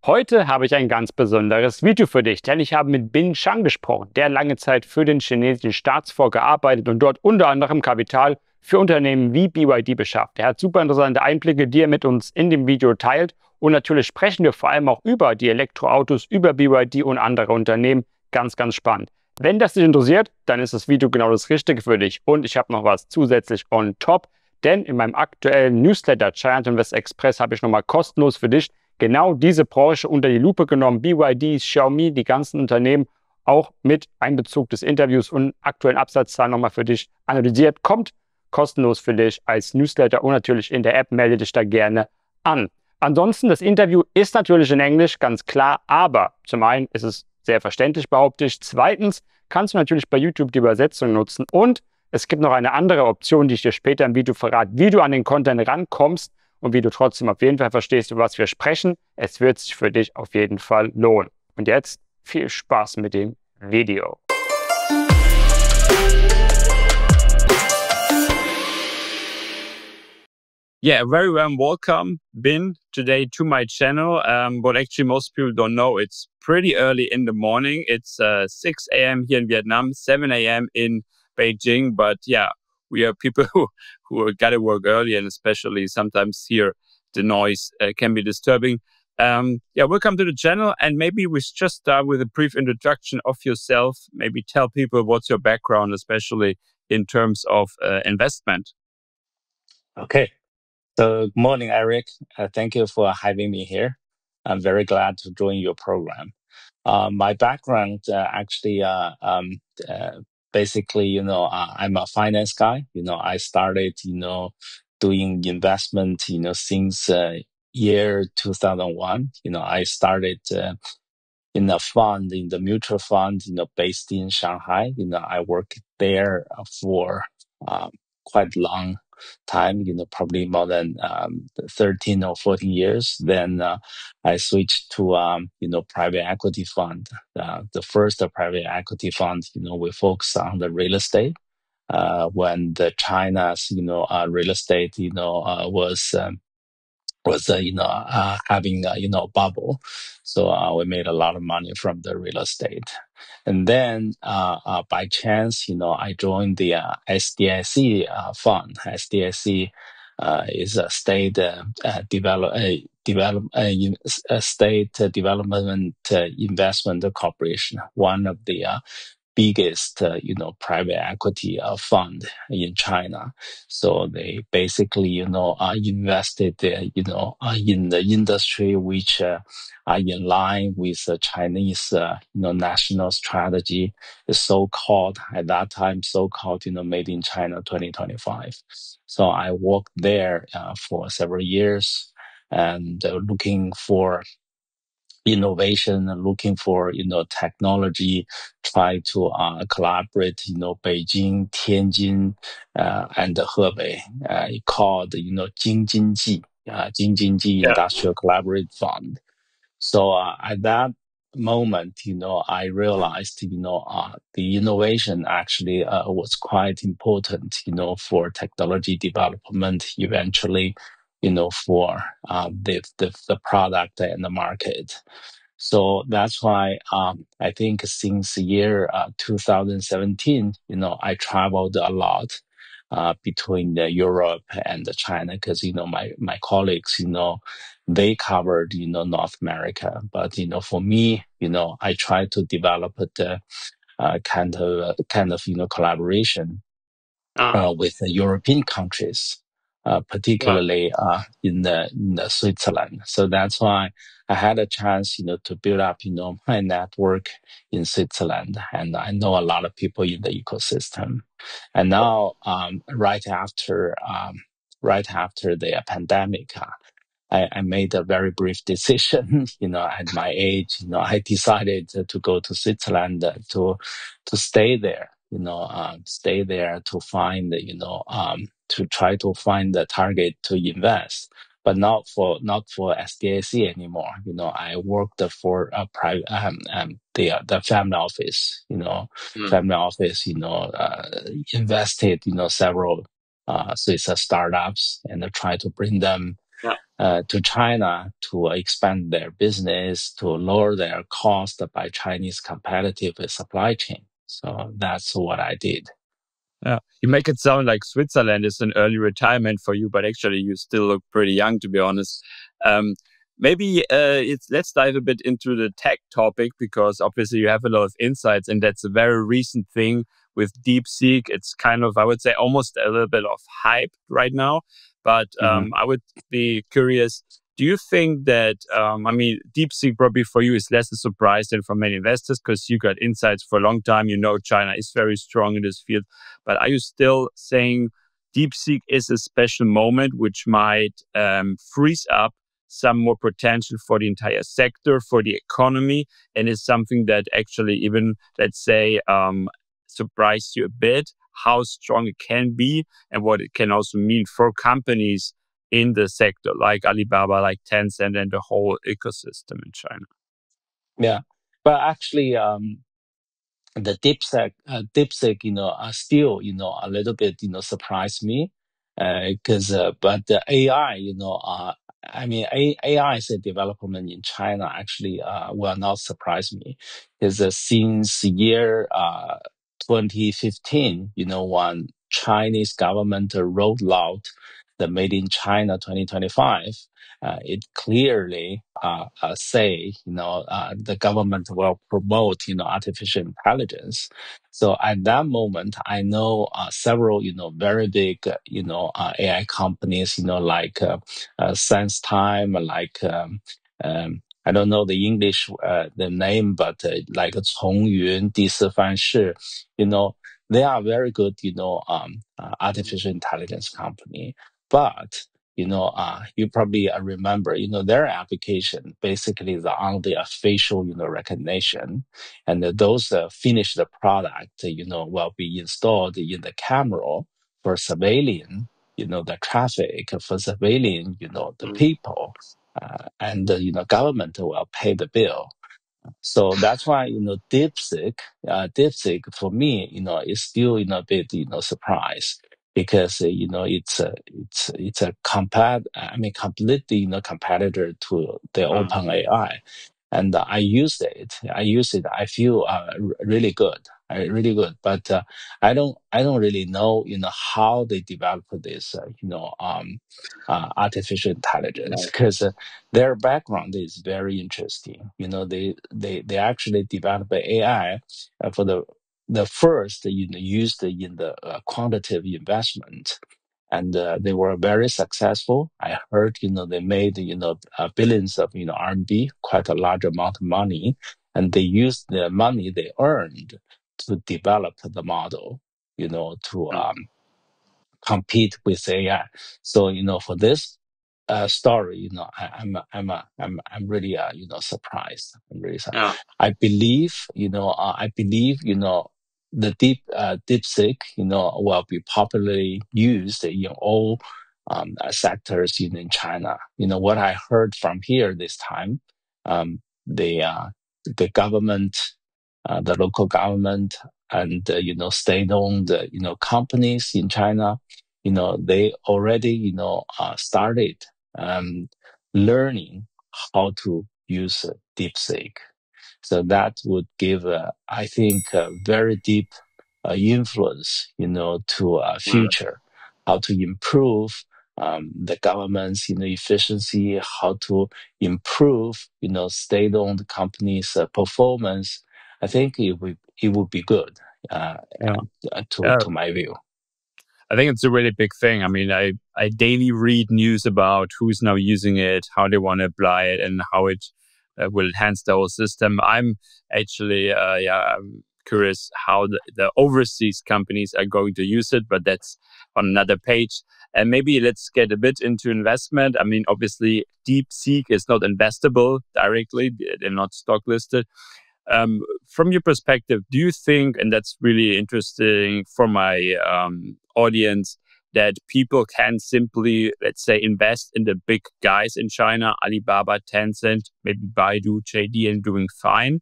Heute habe ich ein ganz besonderes Video für dich, denn ich habe mit Bin Sheng gesprochen, der lange Zeit für den chinesischen Staatsfonds gearbeitet und dort unter anderem Kapital für Unternehmen wie BYD beschafft. Er hat super interessante Einblicke, die er mit uns in dem Video teilt. Und natürlich sprechen wir vor allem auch über die Elektroautos, über BYD und andere Unternehmen. Ganz, ganz spannend. Wenn das dich interessiert, dann ist das Video genau das Richtige für dich. Und ich habe noch was zusätzlich on top, denn in meinem aktuellen Newsletter China Invest Express habe ich nochmal kostenlos für dich genau diese Branche unter die Lupe genommen. BYD, Xiaomi, die ganzen Unternehmen auch mit Einbezug des Interviews und aktuellen Absatzzahlen nochmal für dich analysiert. Kommt kostenlos für dich als Newsletter und natürlich in der App. Melde dich da gerne an. Ansonsten, das Interview ist natürlich in Englisch, ganz klar, aber zum einen ist es sehr verständlich, behaupte ich. Zweitens kannst du natürlich bei YouTube die Übersetzung nutzen und es gibt noch eine andere Option, die ich dir später im Video verrate, wie du an den Content rankommst und wie du trotzdem auf jeden Fall verstehst, über was wir sprechen. Es wird sich für dich auf jeden Fall lohnen. Und jetzt viel Spaß mit dem Video. Yeah, a very warm welcome, Bin, today to my channel. But actually most people don't know, it's pretty early in the morning. It's 6 a.m. here in Vietnam, 7 a.m. in Beijing. But yeah, we are people who gotta work early, and especially sometimes here the noise can be disturbing. Yeah, welcome to the channel, and maybe we just start with a brief introduction of yourself. Maybe tell people what's your background, especially in terms of investment. Okay. So, good morning, Eric. Thank you for having me here. I'm very glad to join your program. My background basically, I'm a finance guy. I started, doing investment, since year 2001. I started in a fund, in the mutual fund, based in Shanghai. I worked there for quite long time, probably more than 13 or 14 years. Then I switched to, private equity fund. The first private equity fund, we focus on the real estate. When the China's, real estate, was having a bubble, so we made a lot of money from the real estate. And then by chance, I joined the SDIC fund. SDIC is a state state development investment corporation, one of the biggest, private equity fund in China. So they basically, invested, in the industry which are in line with the Chinese, national strategy, the so-called, at that time, so-called, Made in China 2025. So I worked there for several years and looking for innovation, looking for, technology, try to collaborate, Beijing, Tianjin, and Hebei, called, Jingjinji, Industrial Collaborative Fund. So at that moment, I realized, the innovation actually was quite important, for technology development eventually, for the product and the market. So that's why I think since the year 2017, I traveled a lot between Europe and China because, my colleagues, they covered, North America. But, for me, I tried to develop the kind of, collaboration with the European countries, particularly in the Switzerland. So that's why I had a chance, to build up, my network in Switzerland, and I know a lot of people in the ecosystem. And now, right after the pandemic, I made a very brief decision, at my age, I decided to go to Switzerland to stay there, to find, to try to find the target to invest, but not for SDIC anymore. I worked for a private, the family office, family office, invested, several Swiss startups and try to bring them to China to expand their business, to lower their cost by Chinese competitive supply chain. So that's what I did. Yeah, you make it sound like Switzerland is an early retirement for you, but actually you still look pretty young, to be honest. Um, Maybe let's dive a bit into the tech topic, because obviously you have a lot of insights, and that's a very recent thing with DeepSeek. It's kind of, I would say, almost a little bit of hype right now. But I would be curious, do you think that, DeepSeek probably for you is less a surprise than for many investors, because you got insights for a long time. You know China is very strong in this field. But are you still saying DeepSeek is a special moment which might freeze up some more potential for the entire sector, for the economy, and is something that actually even, let's say, surprised you a bit, how strong it can be and what it can also mean for companies in the sector, like Alibaba, like Tencent, and the whole ecosystem in China? Yeah, but actually, the DeepSeek, still, a little bit, surprised me, because, but the AI, AI's development in China actually, will not surprise me, because since year 2015, when Chinese government rolled out the Made in China 2025, it clearly say, the government will promote, artificial intelligence. So at that moment, I know several, very big, AI companies, like SenseTime, like I don't know the English the name, but like Congyun, 第四范式, they are very good, artificial intelligence company. But you probably remember, their application basically is on the facial, recognition, and those finished product, will be installed in the camera for surveilling, the traffic, for surveilling, the people, and government will pay the bill. So that's why, DeepSeek for me, is still, a bit, surprise, because, it's a completely, competitor to the OpenAI. And I used it. I feel really good. Really good. But I don't really know, how they develop this, artificial intelligence, because their background is very interesting. They actually developed AI for the first, used in the quantitative investment, and they were very successful. I heard, they made, billions of, RMB, quite a large amount of money, and they used the money they earned to develop the model, to compete with AI. So, for this story, I'm really, surprised. I'm really surprised. Yeah. I believe, the DeepSeek, will be popularly used in all sectors in China. What I heard from here this time, the government, the local government, and state-owned companies in China, they already started learning how to use DeepSeek. So that would give, I think, a very deep influence, to future, how to improve the government's, efficiency, how to improve, state-owned companies' performance. I think it would be good, to my view. I think it's a really big thing. I mean, I daily read news about who's now using it, how they want to apply it, and how it will enhance the whole system. I'm actually, I'm curious how the overseas companies are going to use it, but that's on another page. And maybe let's get a bit into investment. I mean, obviously, DeepSeek is not investable directly. They're not stock listed. From your perspective, do you think, and that's really interesting for my audience, that people can simply, let's say, invest in the big guys in China, Alibaba, Tencent, maybe Baidu, JD, and doing fine?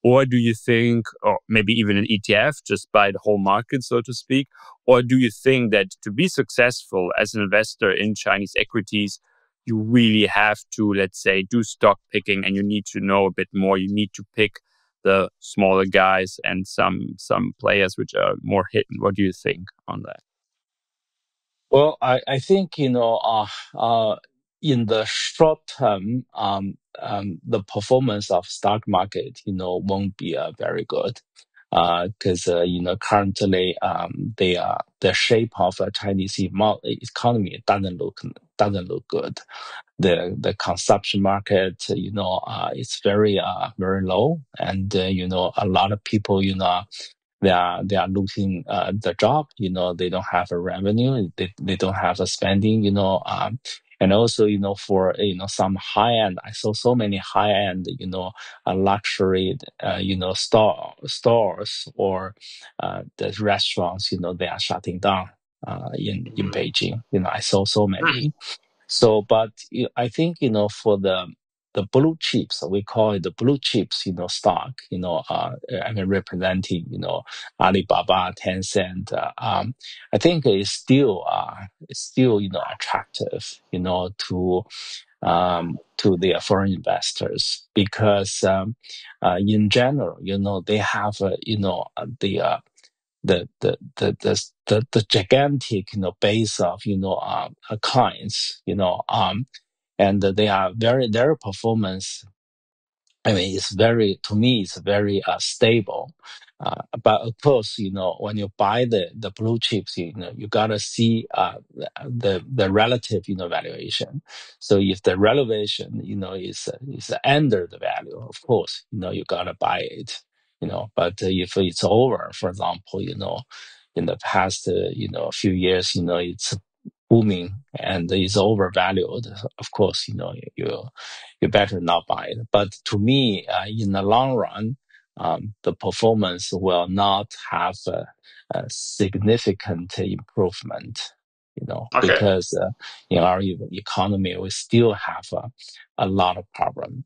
Or do you think, or maybe even an ETF, just buy the whole market, so to speak? Or do you think that to be successful as an investor in Chinese equities, you really have to, let's say, do stock picking, and you need to know a bit more. You need to pick the smaller guys and some players which are more hidden. What do you think on that? Well, I think, in the short term, the performance of stock market, won't be very good. Because currently, the shape of a Chinese economy doesn't look good. The consumption market, it's very low, and a lot of people, they are losing the job. They don't have a revenue. They don't have a spending. And also, for some high end, I saw so many high end, luxury, stores or the restaurants. They are shutting down in Beijing. I saw so many. So, but I think, for the blue chips, we call it the blue chips, stock, representing, Alibaba, Tencent, I think it's still, attractive, to the foreign investors, because, in general, they have, the gigantic base of clients, and they are their performance, it's very, to me, it's very stable. But of course, when you buy the blue chips, you gotta see the relative valuation. So if the valuation is under the value, of course, you gotta buy it. But if it's over, for example, in the past few years, it's booming and is overvalued, of course, you better not buy it. But to me, in the long run, the performance will not have a significant improvement, Okay. because in our economy, we still have a lot of problem.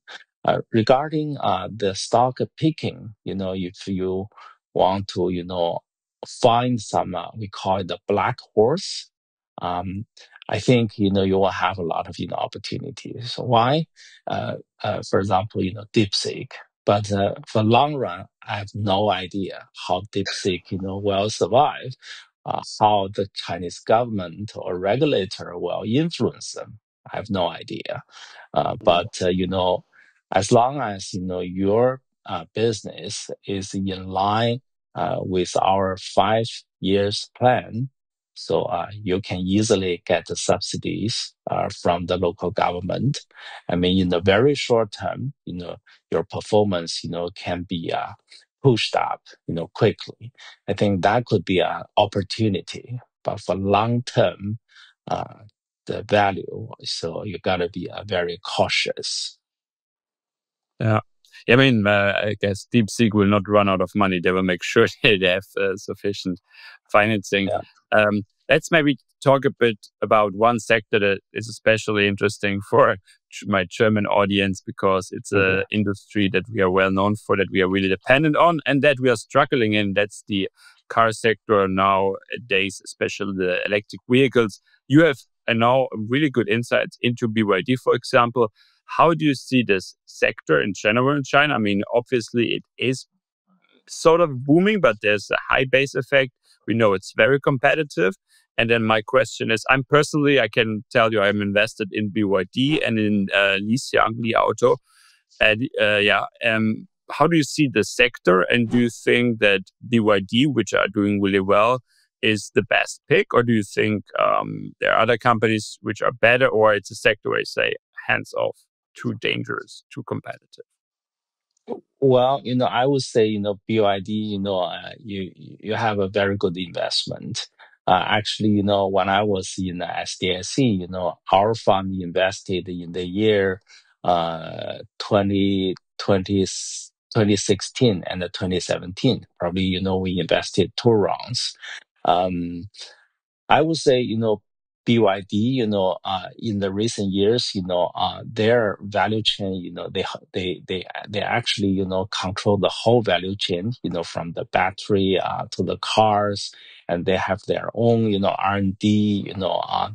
Regarding the stock picking, if you want to, find some, we call it the black horse, I think, you will have a lot of, opportunities. Why? For example, DeepSeek. But for long run, I have no idea how DeepSeek, will survive, how the Chinese government or regulator will influence them. I have no idea. But as long as, your business is in line with our 5 years plan, so you can easily get the subsidies from the local government. I mean, in the very short term, your performance, can be pushed up, quickly. I think that could be an opportunity. But for long term, the value, so you gotta be very cautious. Yeah. I mean, I guess DeepSeek will not run out of money. They will make sure they have sufficient financing. Yeah. Let's maybe talk a bit about one sector that is especially interesting for my German audience, because it's an industry that we are well known for, that we are really dependent on, and that we are struggling in. That's the car sector nowadays, especially the electric vehicles. You have now really good insights into BYD, for example. How do you see this sector in general in China? I mean, obviously it is sort of booming, but there's a high base effect. We know it's very competitive. And then my question is, I can tell you I'm invested in BYD and in Xiang Li Auto. And how do you see the sector? And do you think that BYD, which are doing really well, is the best pick? Or do you think there are other companies which are better, or it's a sector where you say, hands off, too dangerous, too competitive? Well, I would say, BYD, you have a very good investment. Actually, when I was in the SDIC, our fund invested in the year 2016 and 2017. Probably, we invested 2 rounds. I would say, BYD, in the recent years, their value chain, they actually, control the whole value chain, from the battery to the cars, and they have their own, R&D,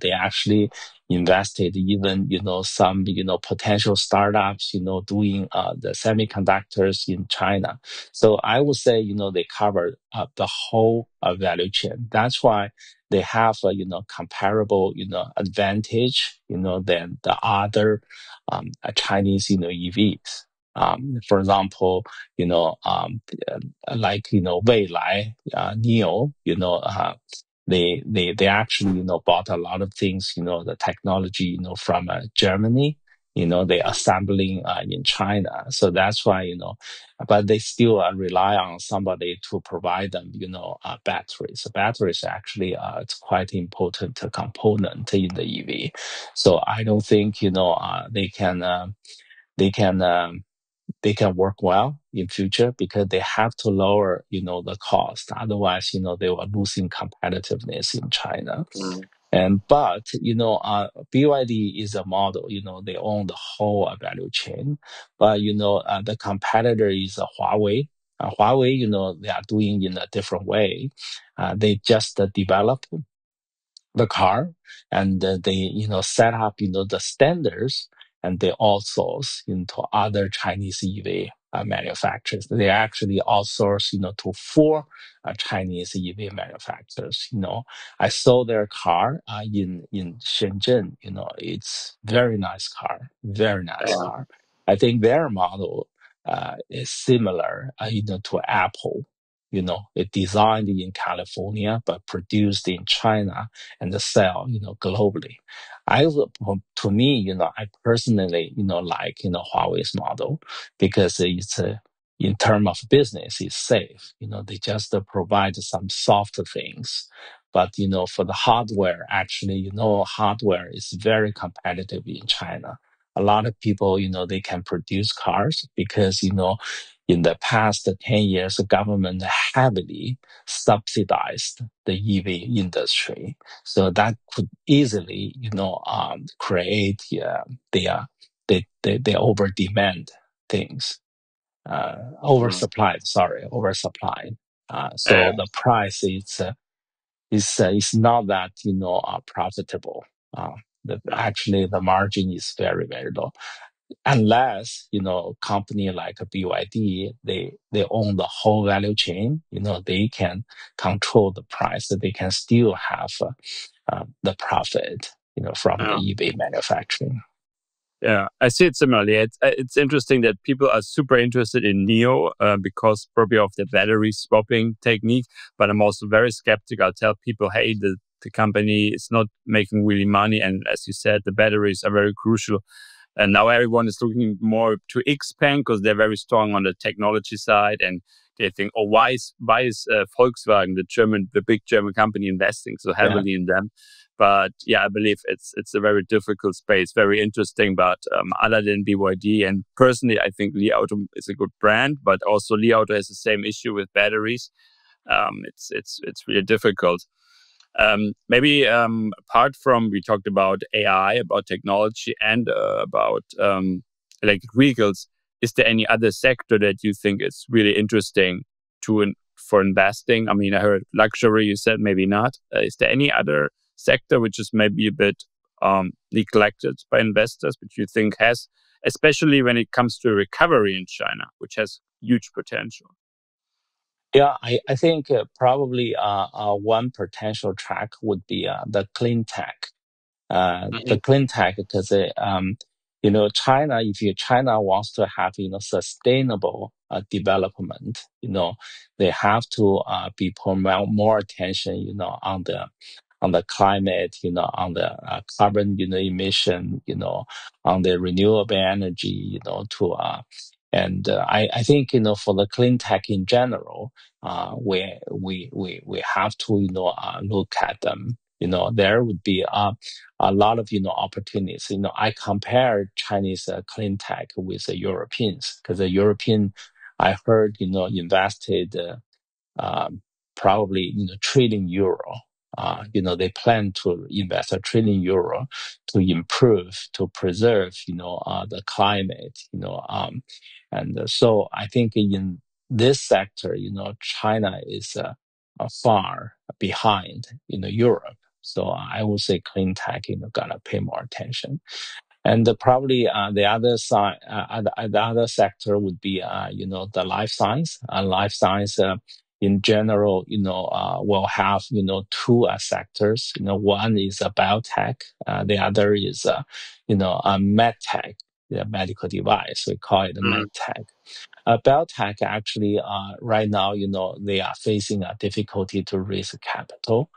they actually invested even, some, potential startups, doing the semiconductors in China. So I would say, they cover the whole value chain. That's why they have a, comparable, advantage, than the other Chinese, EVs. For example, like, Weilai, NIO, they actually, bought a lot of things, the technology, from Germany, they assembling in China. So that's why, but they still rely on somebody to provide them, batteries. Batteries actually, it's quite important component in the EV. So I don't think, they can, they can work well in future because they have to lower, the cost. Otherwise, they were losing competitiveness in China. But, BYD is a model, they own the whole value chain. But, the competitor is Huawei. Huawei, they are doing in a different way. They just develop the car, and they set up the standards, and they outsource into other Chinese EV manufacturers. They actually outsource to four Chinese EV manufacturers. I saw their car in Shenzhen. It's very nice car, very nice car. I think their model is similar to Apple. It designed in California but produced in China and sell, globally. To me, I personally, like, Huawei's model because it's in terms of business, it's safe. They just provide some soft things. But, for the hardware, actually, hardware is very competitive in China. A lot of people, they can produce cars because, in the past 10 years, the government heavily subsidized the EV industry. So that could easily, create the over demand things, oversupplied. So the price is not that profitable. Actually, the margin is very, very low. Unless, company like BYD, they own the whole value chain, they can control the price, that they can still have the profit, from the EV manufacturing. Yeah, I see it similarly. It's interesting that people are super interested in NIO because probably of the battery swapping technique, but I'm also very skeptical. I'll tell people, hey, the company is not making really money. And as you said, the batteries are very crucial. And now everyone is looking more to Xpeng because they're very strong on the technology side. And they think, oh, why is Volkswagen, the big German company, investing so heavily in them? But yeah, I believe it's a very difficult space, very interesting. But other than BYD, and personally, I think Li Auto is a good brand, but also Li Auto has the same issue with batteries. It's really difficult. Maybe apart from, we talked about AI, about technology, and about electric vehicles, is there any other sector that you think is really interesting for investing? I mean, I heard luxury, you said maybe not. Is there any other sector which is maybe a bit neglected by investors, which you think has, especially when it comes to recovery in China, which has huge potential? Yeah, I think probably one potential track would be the clean tech. The clean tech, because China, if China wants to have sustainable development, they have to be put more attention, on the climate, on the carbon, emission, on the renewable energy, and I think for the clean tech in general, we have to look at them. There would be a lot of opportunities. I compare Chinese clean tech with the Europeans because the European, I heard invested probably trillion euro. They plan to invest €1 trillion to improve, to preserve, the climate, and so I think in this sector, China is far behind, Europe. So I would say clean tech, gonna pay more attention. And probably the other side, the other sector would be, the life science. Life science, in general, will have, two sectors. One is biotech. The other is, medtech, the medical device. We call it medtech. Biotech actually, right now, they are facing a difficulty to raise capital.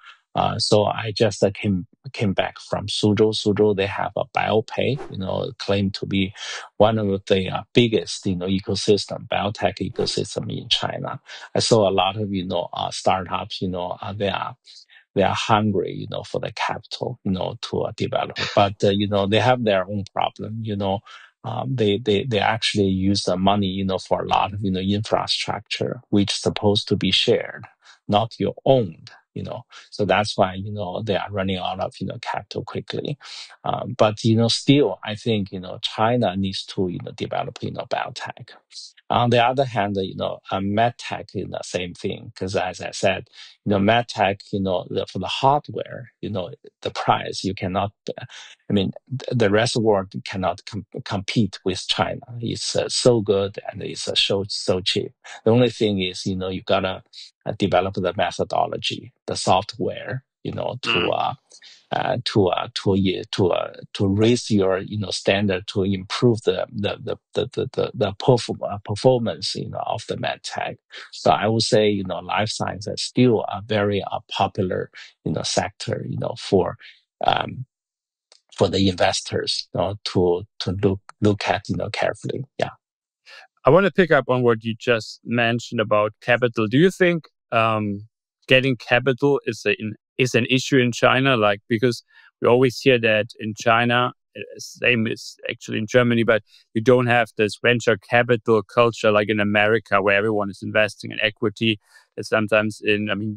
So I just came back from Suzhou. Suzhou, they have a BioPay, claimed to be one of the biggest, biotech ecosystem in China. I saw a lot of, startups, they are hungry, for the capital, to develop. But they have their own problem. They actually use the money, for a lot of infrastructure, which is supposed to be shared, not your owned. So that's why they are running out of capital quickly. But still, I think China needs to develop biotech. On the other hand, medtech is the same thing, because as I said, medtech, for the hardware, the price, you cannot, the rest of the world cannot compete with China. It's so good and it's so cheap. The only thing is, you gotta develop the methodology, the software, to raise your standard, to improve the performance of the medtech. So I would say life science is still a very popular sector for the investors to look at carefully. Yeah. I want to pick up on what you just mentioned about capital. Do you think getting capital is an issue in China? Like, because we always hear that in China, same is actually in Germany, but you don't have this venture capital culture like in America, where everyone is investing in equity. Sometimes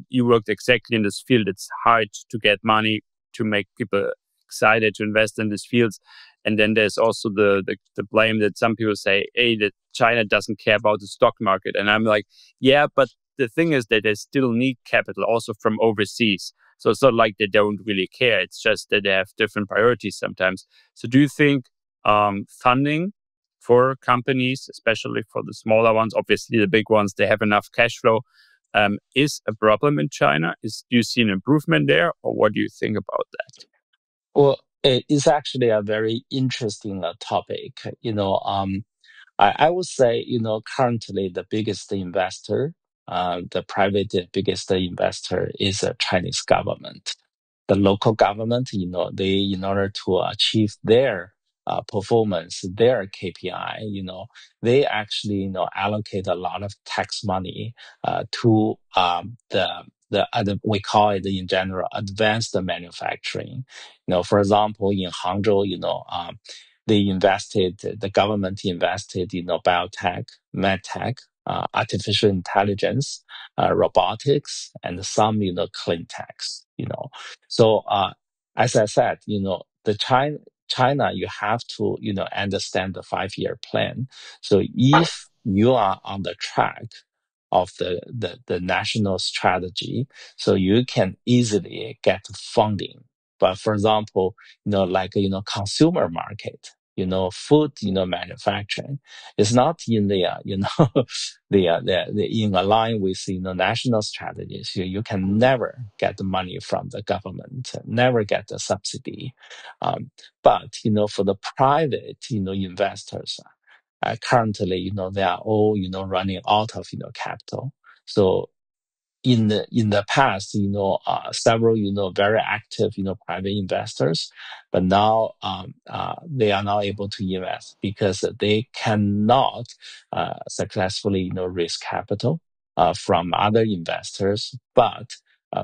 you worked exactly in this field. It's hard to get money to make people excited to invest in these fields. And then there's also the blame that some people say, hey, that China doesn't care about the stock market. And I'm like, yeah, but the thing is that they still need capital also from overseas. So it's not like they don't really care. It's just that they have different priorities sometimes. So do you think funding for companies, especially for the smaller ones, obviously the big ones, they have enough cash flow, is a problem in China? Do you see an improvement there? Or what do you think about that? Well, it is actually a very interesting topic. I would say, currently the biggest investor, the private biggest investor is a Chinese government. The local government, they, in order to achieve their performance, their KPI, they actually, allocate a lot of tax money to we call it in general advanced manufacturing. For example, in Hangzhou, the government invested in biotech, medtech, artificial intelligence, robotics, and some, clean techs, So, as I said, China, you have to, understand the 5-year plan. So if you are on the track of the national strategy, so you can easily get funding. But for example, like, consumer market, food, manufacturing is not in the, in line with, national strategies. You can never get the money from the government, never get the subsidy. But, for the private, investors, currently, they are all, running out of, capital. So in the past, several, very active, private investors, but now they are not able to invest because they cannot successfully, raise capital from other investors, but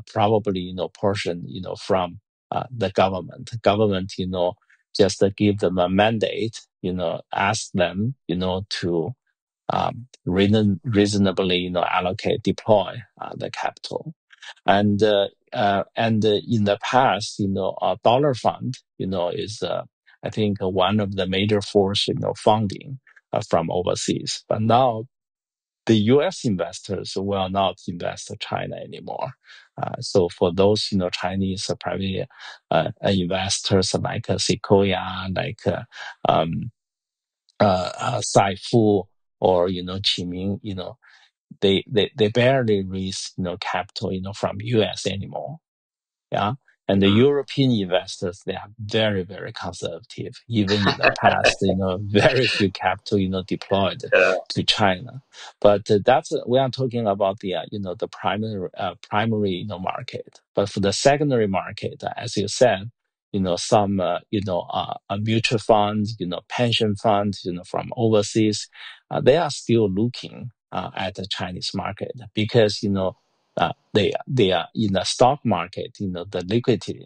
probably, portion, from the government. Government, just give them a mandate, ask them, to reasonably, deploy the capital. And in the past, a dollar fund, is I think one of the major force, funding from overseas. But now the U.S. investors will not invest in China anymore. So for those, Chinese private investors like Sequoia, like Saifu, or Qiming, they barely raise capital from U.S. anymore. Yeah. And the European investors, they are very, very conservative. Even in the past, very few capital, deployed to China. But we are talking about the primary, market. But for the secondary market, as you said, some, mutual funds, pension funds, from overseas, they are still looking at the Chinese market because, they are in the stock market. The liquidity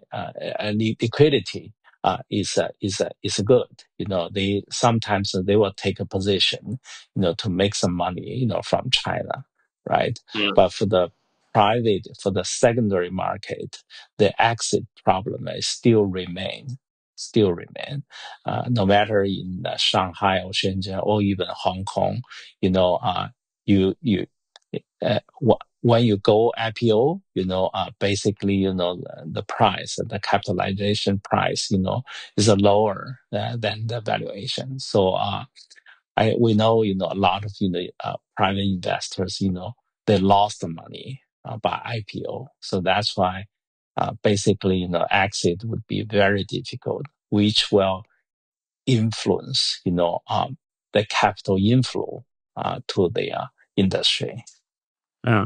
is good. They sometimes they will take a position, to make some money, from China, right? But for the secondary market, the exit problem is still remain. No matter in Shanghai or Shenzhen or even Hong Kong, you when you go IPO, basically, the price, the capitalization price, is lower than the valuation. So, we know, a lot of, private investors, they lost the money by IPO. So that's why, basically, exit would be very difficult, which will influence, the capital inflow to the industry. Yeah.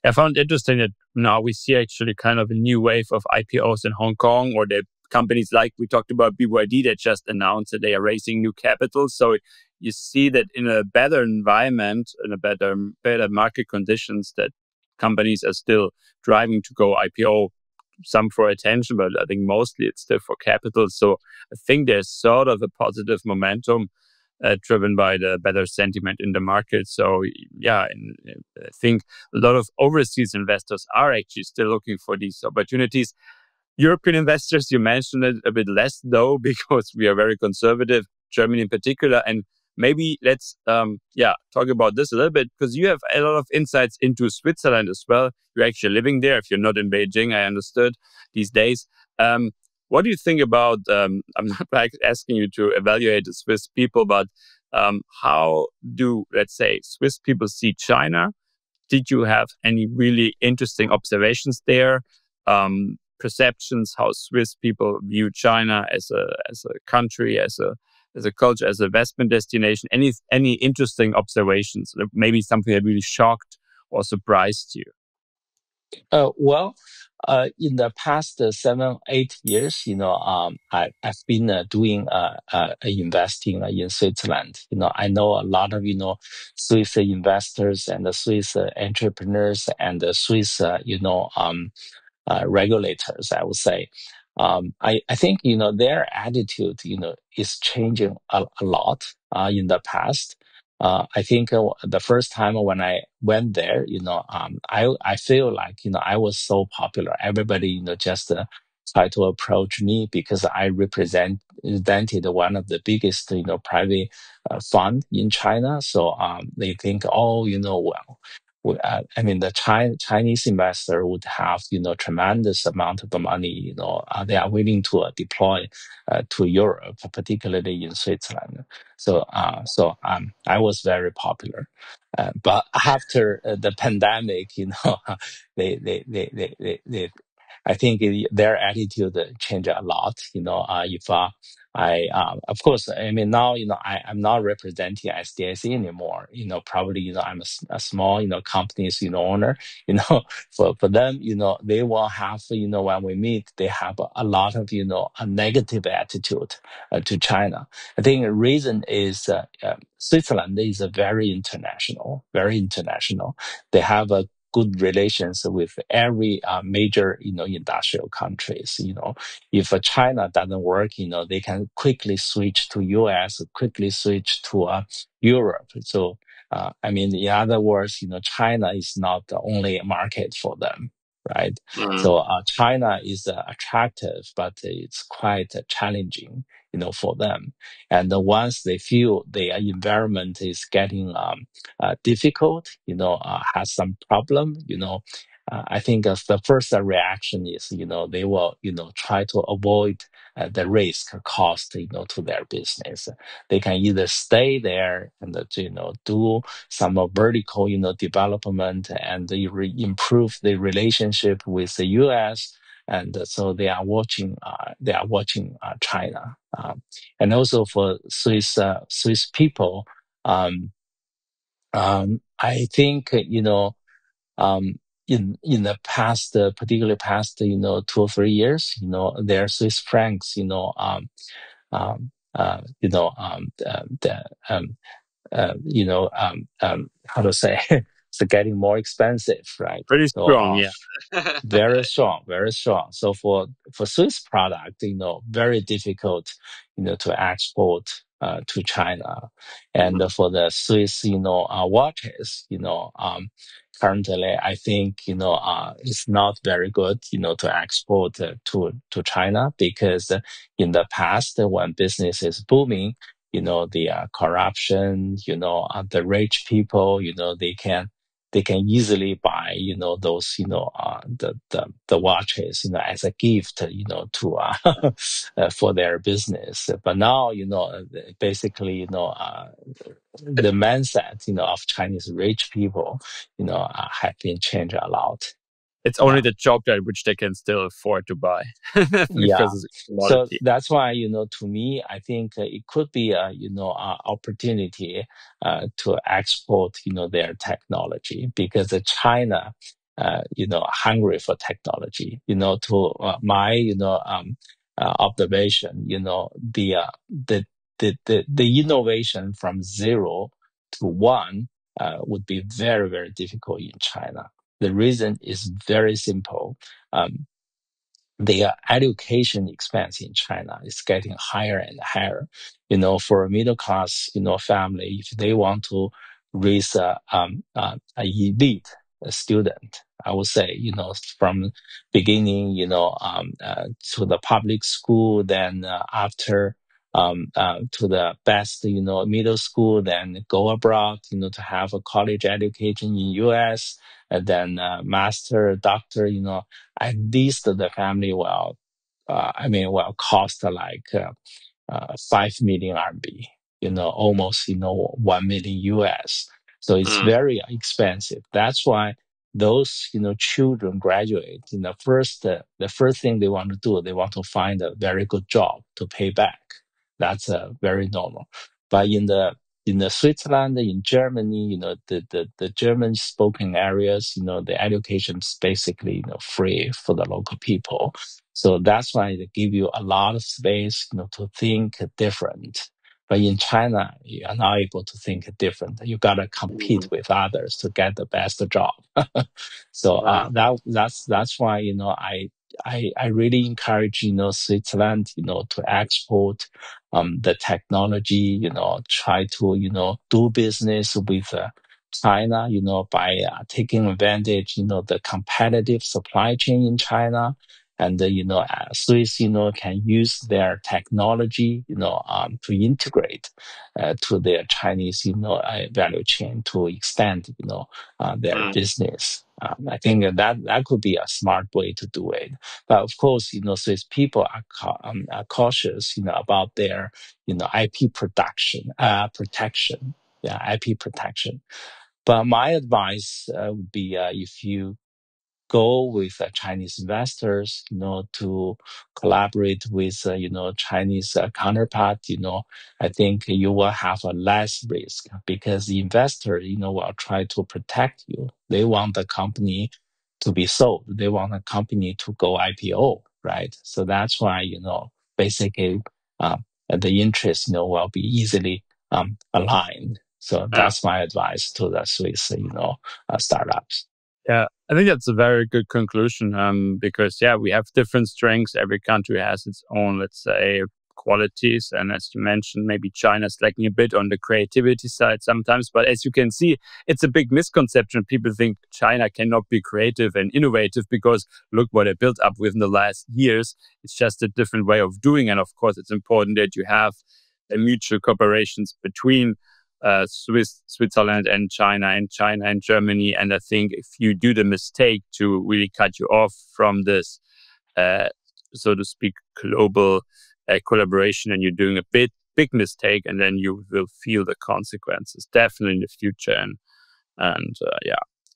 I found interesting that now we see actually kind of a new wave of IPOs in Hong Kong, or the companies like we talked about BYD that just announced that they are raising new capital. So you see that in a better environment, in a better market conditions, that companies are still driving to go IPO, some for attention, but I think mostly it's still for capital. So I think there's sort of a positive momentum driven by the better sentiment in the market. So yeah, and I think a lot of overseas investors are actually still looking for these opportunities. European investors, you mentioned it a bit less though, because we are very conservative, Germany in particular. And maybe let's talk about this a little bit, because you have a lot of insights into Switzerland as well. You're actually living there. If you're not in Beijing, I understood these days. What do you think about, I'm not asking you to evaluate the Swiss people, but how do, let's say, Swiss people see China? Did you have any really interesting observations there? Perceptions, how Swiss people view China as a country, as a culture, as an investment destination? Any interesting observations? Maybe something that really shocked or surprised you? In the past 7-8 years, I've been doing investing in Switzerland. I know a lot of Swiss investors and the Swiss entrepreneurs and the Swiss regulators, I would say. I think their attitude is changing a lot in the past. I think the first time when I went there, I feel like I was so popular. Everybody just try to approach me because I represented one of the biggest private fund in China. So they think, oh, well. The Chinese investor would have, tremendous amount of money, they are willing to deploy to Europe, particularly in Switzerland. So I was very popular. But after the pandemic, they I think their attitude changed a lot. If of course, now, I'm not representing SDIC anymore. Probably, I'm a small, company's, owner. For them, they will have, when we meet, they have a lot of, a negative attitude to China. I think the reason is Switzerland is very international. They have a good relations with every major, industrial countries. If China doesn't work, they can quickly switch to US, quickly switch to Europe. So, in other words, China is not the only market for them, right? So China is attractive, but it's quite challenging. for them. And once they feel their environment is getting difficult, has some problem, I think the first reaction is, they will, try to avoid the risk cost, to their business. They can either stay there and, do some vertical, development and improve the relationship with the U.S. And so they are watching. China, and also for Swiss people. I think in the past, particularly past 2 or 3 years, their Swiss francs, how to say, it's getting more expensive, right? Pretty So, strong, yeah. very strong, very strong. So for Swiss product, very difficult, to export to China, and for the Swiss, watches, currently I think it's not very good, to export to China, because in the past when business is booming, the corruption, the rich people, they can easily buy, those, the watches, as a gift, to for their business. But now, basically, the mindset, of Chinese rich people, have been changed a lot. It's only the job that which they can still afford to buy because it's a So commodity. that's why, to me, I think it could be a, opportunity to export, their technology, because China, hungry for technology, to my, observation, the innovation from 0 to 1 would be very, very difficult in China. The reason is very simple. The education expense in China is getting higher and higher. For a middle class, family, if they want to raise a elite student, I would say, from beginning, to the public school, then after to the best, middle school, then go abroad, to have a college education in U.S., and then master, doctor, at least the family will cost like 5 million RMB, almost, 1 million US. So it's very expensive. That's why those, children graduate, the first thing they want to do, they want to find a very good job to pay back. That's very normal. But in the Switzerland, in Germany, the German spoken areas, the education is basically, free for the local people. So that's why they give you a lot of space, to think different. But in China, you are not able to think different. You gotta compete with others to get the best job. So that's why, I really encourage, Switzerland, to export the technology, try to, do business with China, by taking advantage, the competitive supply chain in China. And, Swiss, can use their technology, to integrate to their Chinese, value chain to extend, their business. I think that could be a smart way to do it. But of course, Swiss people are cautious, about their, IP protection. Yeah, IP protection. But my advice would be if you go with Chinese investors, to collaborate with, Chinese counterpart, I think you will have a less risk, because the investor, will try to protect you. They want the company to be sold. They want the company to go IPO, right? So that's why, basically, the interest, will be easily aligned. So that's my advice to the Swiss, startups. Yeah, I think that's a very good conclusion, because, we have different strengths. Every country has its own, let's say, qualities. And as you mentioned, maybe China's lacking a bit on the creativity side sometimes. But as you can see, it's a big misconception. People think China cannot be creative and innovative because look what it built up within the last years. It's just a different way of doing. And of course, it's important that you have a mutual cooperations between Switzerland and China and Germany. And I think if you do the mistake to really cut you off from this, so to speak, global collaboration, and you're doing a big mistake, and then you will feel the consequences definitely in the future, and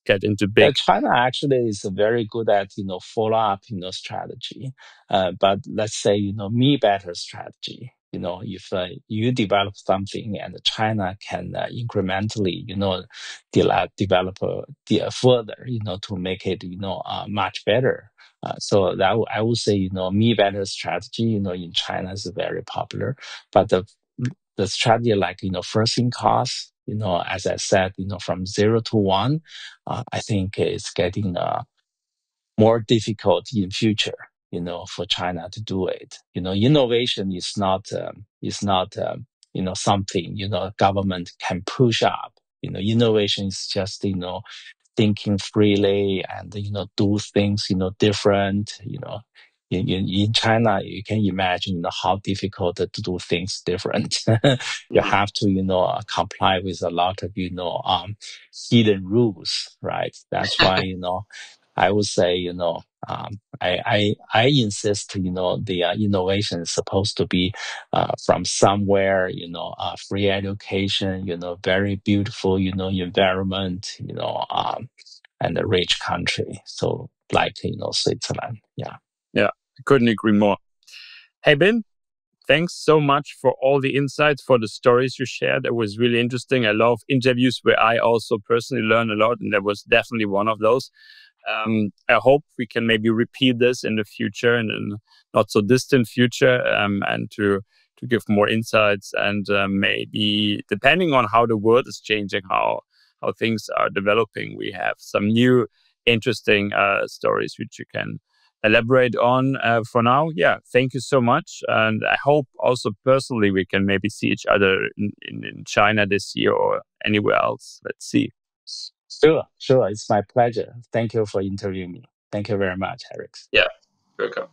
get into big. China actually is very good at follow up strategy, but let's say me better strategy. If you develop something and China can incrementally develop further to make it much better. So that I would say me better strategy in China is very popular, but the strategy like first in class, as I said, from 0 to 1, I think it's getting more difficult in future, for China to do it. Innovation is not something government can push up. Innovation is just thinking freely and do things different. In China, you can imagine how difficult to do things different. You have to comply with a lot of hidden rules, right? That's why I would say I insist the innovation is supposed to be from somewhere, free education, very beautiful environment, and a rich country. So like Switzerland. Yeah, I couldn't agree more. Hey Bin, thanks so much for all the insights, for the stories you shared. It was really interesting. I love interviews where I also personally learn a lot, and that was definitely one of those. I hope we can maybe repeat this in the future and in not so distant future, and to give more insights, and maybe depending on how the world is changing, how things are developing, we have some new interesting stories which you can elaborate on. For now, thank you so much, and I hope also personally we can maybe see each other in China this year or anywhere else. Let's see. Sure. It's my pleasure. Thank you for interviewing me. Thank you very much, Eric. Ja, welcome.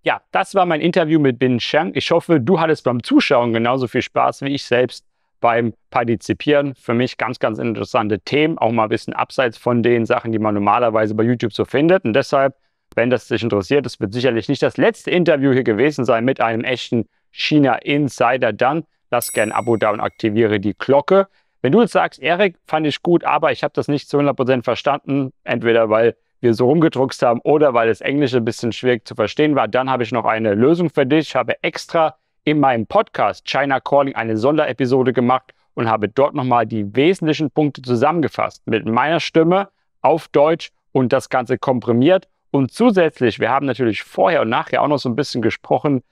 Ja, das war mein Interview mit Bin Sheng. Ich hoffe, du hattest beim Zuschauen genauso viel Spaß wie ich selbst beim Partizipieren. Für mich ganz, ganz interessante Themen, auch mal ein bisschen abseits von den Sachen, die man normalerweise bei YouTube so findet. Und deshalb, wenn das dich interessiert, das wird sicherlich nicht das letzte Interview hier gewesen sein mit einem echten China-Insider, dann lass gerne ein Abo da und aktiviere die Glocke. Wenn du jetzt sagst, Erik, fand ich gut, aber ich habe das nicht zu 100% verstanden, entweder weil wir so rumgedruckst haben oder weil das Englische ein bisschen schwierig zu verstehen war, dann habe ich noch eine Lösung für dich. Ich habe extra in meinem Podcast China Calling eine Sonderepisode gemacht und habe dort nochmal die wesentlichen Punkte zusammengefasst mit meiner Stimme auf Deutsch und das Ganze komprimiert. Und zusätzlich, wir haben natürlich vorher und nachher auch noch so ein bisschen gesprochen,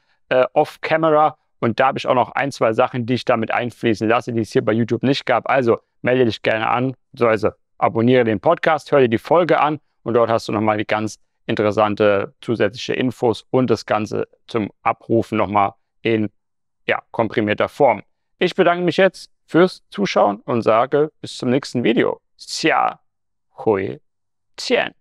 off-camera. Und da habe ich auch noch ein, zwei Sachen, die ich damit einfließen lasse, die es hier bei YouTube nicht gab. Also melde dich gerne an, also abonniere den Podcast, hör dir die Folge an und dort hast du nochmal die ganz interessante zusätzliche Infos und das Ganze zum Abrufen nochmal in komprimierter Form. Ich bedanke mich jetzt fürs Zuschauen und sage bis zum nächsten Video. Xia Hui Tian.